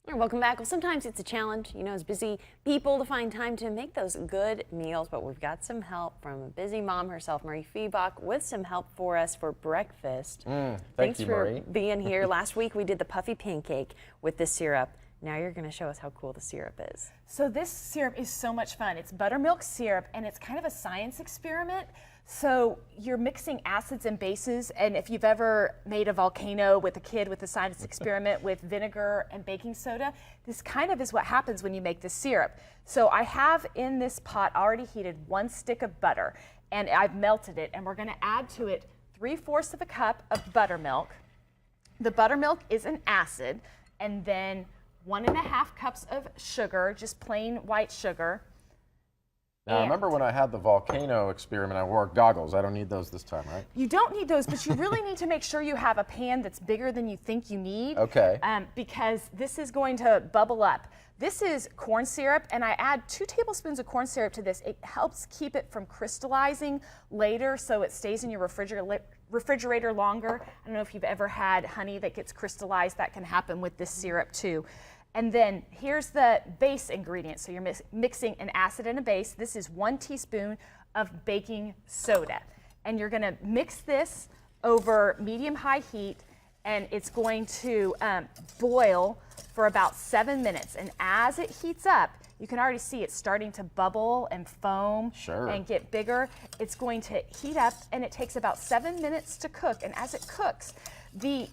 All right, welcome back. Well, sometimes it's a challenge, as busy people to find time to make those good meals, but we've got some help from a busy mom herself, Mariefiebach, with some help for us for breakfast. Thanks you, for Marie. Being here. Last week we did the puffy pancake with the syrup. Now you're going to show us how cool the syrup is. So this syrup is so much fun. It's buttermilk syrup, and it's kind of a science experiment. So you're mixing acids and bases, and if you've ever made a volcano with a kid with a science experiment with vinegar and baking soda, this kind of is what happens when you make this syrup. So I have in this pot already heated 1 stick of butter, and I've melted it, and we're going to add to it 3/4 of a cup of buttermilk. The buttermilk is an acid, and then 1.5 cups of sugar, just plain white sugar. Now, I remember when I had the volcano experiment, I wore goggles. I don't need those this time, right? You don't need those, but you really need to make sure you have a pan that's bigger than you think you need. Okay. Because this is going to bubble up. This is corn syrup, and I add 2 tablespoons of corn syrup to this. It helps keep it from crystallizing later, so it stays in your refrigerator longer. I don't know if you've ever had honey that gets crystallized. That can happen with this syrup too. And then here's the base ingredient. So you're mixing an acid and a base. This is 1 teaspoon of baking soda. And you're gonna mix this over medium-high heat, and it's going to boil for about 7 minutes. And as it heats up, you can already see it's starting to bubble and foam and get bigger. It's going to heat up, and it takes about 7 minutes to cook. And as it cooks, the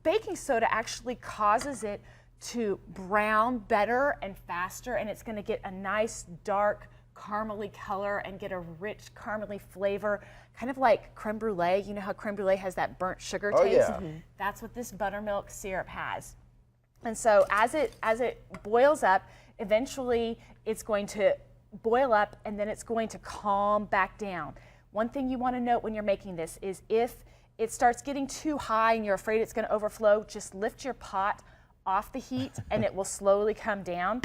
baking soda actually causes it to brown better and faster, and it's going to get a nice dark caramely color and get a rich caramely flavor, kind of like creme brulee. You know how creme brulee has that burnt sugar taste? Yeah. That's what this buttermilk syrup has. And so as it boils up, eventually it's going to boil up, and then it's going to calm back down. One thing you want to note when you're making this is if it starts getting too high and you're afraid it's going to overflow, just lift your pot off the heat and it will slowly come down.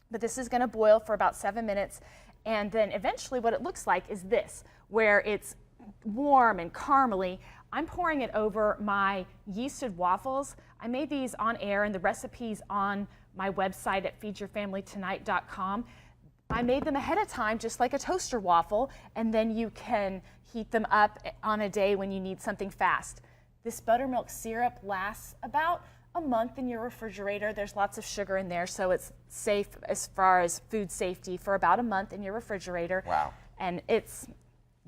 But this is going to boil for about 7 minutes, and then eventually what it looks like is this, where it's warm and caramely. I'm pouring it over my yeasted waffles. I made these on air, and the recipe's on my website at feedyourfamilytonight.com. I made them ahead of time, just like a toaster waffle, and then you can heat them up on a day when you need something fast. This buttermilk syrup lasts about a month in your refrigerator. There's lots of sugar in there, so it's safe as far as food safety for about a month in your refrigerator. Wow. And it's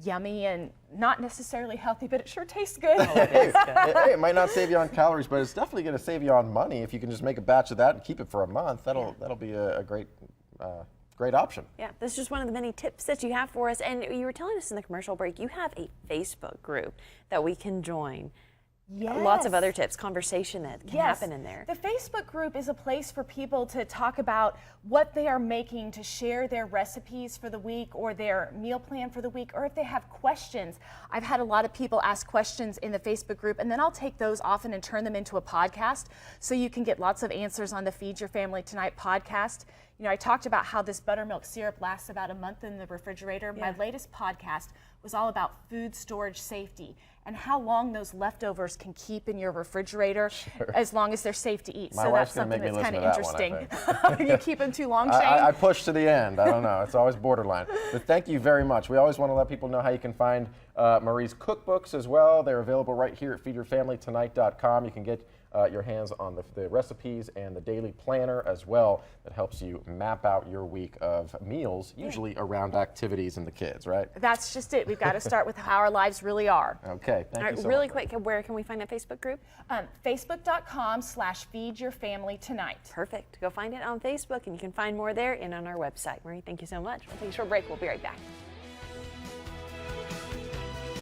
yummy and not necessarily healthy, but it sure tastes good. Hey, it might not save you on calories, but it's definitely going to save you on money if you can just make a batch of that and keep it for a month. That'll be a great option. Yeah, this is just one of the many tips that you have for us. And you were telling us in the commercial break, you have a Facebook group that we can join. Yes. Lots of other tips, conversation that can happen in there. The Facebook group is a place for people to talk about what they are making, to share their recipes for the week or their meal plan for the week, or if they have questions. I've had a lot of people ask questions in the Facebook group, and then I'll take those often and turn them into a podcast, so you can get lots of answers on the Feed Your Family Tonight podcast. You know, I talked about how this buttermilk syrup lasts about a month in the refrigerator. Yeah. My latest podcast was all about food storage safety and how long those leftovers can keep in your refrigerator as long as they're safe to eat. My So wife's that's gonna something make me that's kind listen of to that one, interesting. You keep them too long, Shane? I push to the end. I don't know. It's always borderline. But thank you very much. We always want to let people know how you can find Marie's cookbooks as well. They're available right here at feedyourfamilytonight.com. You can get your hands on the recipes and the daily planner as well that helps you map out your week of meals, usually around activities and the kids, right? That's just it. We've got to start with how our lives really are. Okay, thank you so really much. quick, where can we find that Facebook group? Facebook.com/feedyourfamilytonight. Perfect. Go find it on Facebook, and you can find more there and on our website. Marie, thank you so much. We'll take a short break. We'll be right back.